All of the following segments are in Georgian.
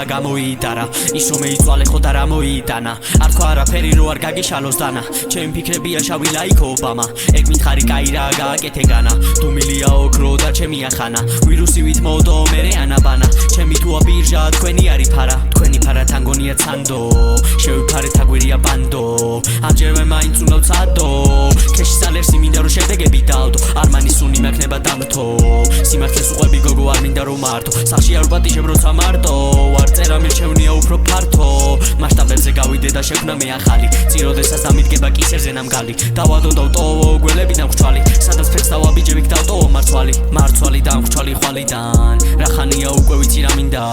გამოიტარა ის რომ ეიწვალე ხო და რა მოიტანა არ თქვა არაფერი რო არ გაგიშალოს დანა ჩემი ფიქრებია შავი ლაიქ ობამა ეგ მითხარი კაი რა გააკეთე განა თუ მილია ოქრო და ჩემი ახანა ვირუსივით მოდო მერე ანაბანა ჩემი თუა ბირჟა თქვენი არის ფარა თქვენი ფარა თანგონია ცანდო შევიფარეთ აგვირია ბანდო ამჯერმე მაინც უნდა ვცადო ქეში სალერსი მინდა რომ შედეგები დავდო არმანის სუნი მექნება დამრთო სიმართლეს უყვები გოგო არ მინდა რომ მარტო სახში არ ვპატიჟებ როცა მარტო წერა მირჩევნია უფრო ფართო მასშტაბებზე გავიდე და შექმნა მე ახალი წიროდესაც დამიდგება კისერზე ნამგალი დავადო და ვტოვო გველებიდან ხვჭვალი სადაც ფექს დავაბიჯები დავტოვო მარცვალი და მხვჭვალი ხვალიდან რახანია უკვე ვიცი რა მინდა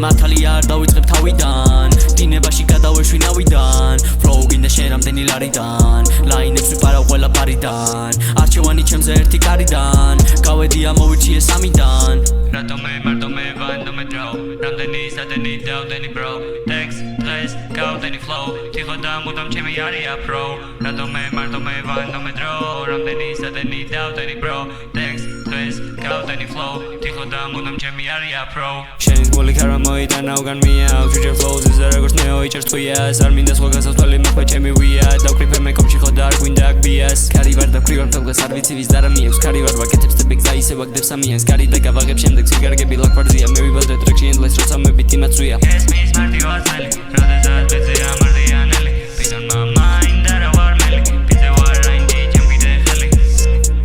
მართალი არ დავიწყებ თავიდან დინებაში გადავეშვინავიდან ფლოუ გინდა შენ რამდენი ლარიდან ლაინებს ვიპარავ ყველა ბარიდან არჩევანი ჩემზე ერთი კარიდან გავედი ამოვირჩიე სამიდან რატომ მე მარტო მე ვანდო მე დრო რამდენი სადენი დავდენი bro text დღეს გავდენი flow თიხო და მუდამ ჩემი არია pro რატომ მე მარტო მე ვანდო მე დრო რამდენი სადენი დავდენი bro text დღეს გავდენი flow თიხო და მუდამ ჩემი არია pro შენ გული ქარა მოიტანა უგან მია future flows is a record neo ichers twias არ მინდა სხვა გასასვლელი მოხდა ჩემი ვია დავკრიფე მე კომში ხო და არ გვინდა აქ ბიას კარი ვარ და ქრივარ თავს არ ვიცი ვის და რა მიაქვს კარი ვარ ვაკეთებს ტექს და ისე ვაგდებს ამიანს კარი და გავაღებ შემდეგ ციგარგები ლაკვარზია მე ვიბადრე ტრეკში endless როცა მე ბიტი მაცვია ეს მის მარტი ვაზელი როდესაც ბეძე ამარდიანელი ბიტონ მამაინ და რა ვარ მელი ბიძე ვარ რაინდი ჩემგიდე ხელი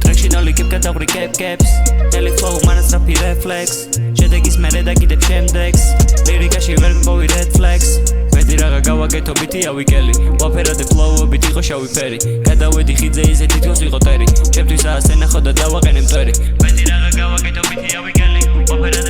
ტრეკში ნოლიკებ გადავრი კეპს ელი flow მანაც რაფი reflex შედეგის მერე და კიდევ შემდეგს ლირიკაში ვერ მპოვი red flags მეტი რაღა გავაკეთო ბიტი ავიკელი ვაფერადე flow-ობით იყო შავი ფერი გადავედი ხიძე ისე თითქოს იყო ტერი ჩემთვის ასენა ხო და დავაყენე მტვერი მეტი რაღა გავაკეთო ბიტი ავიკელი ვაფერადე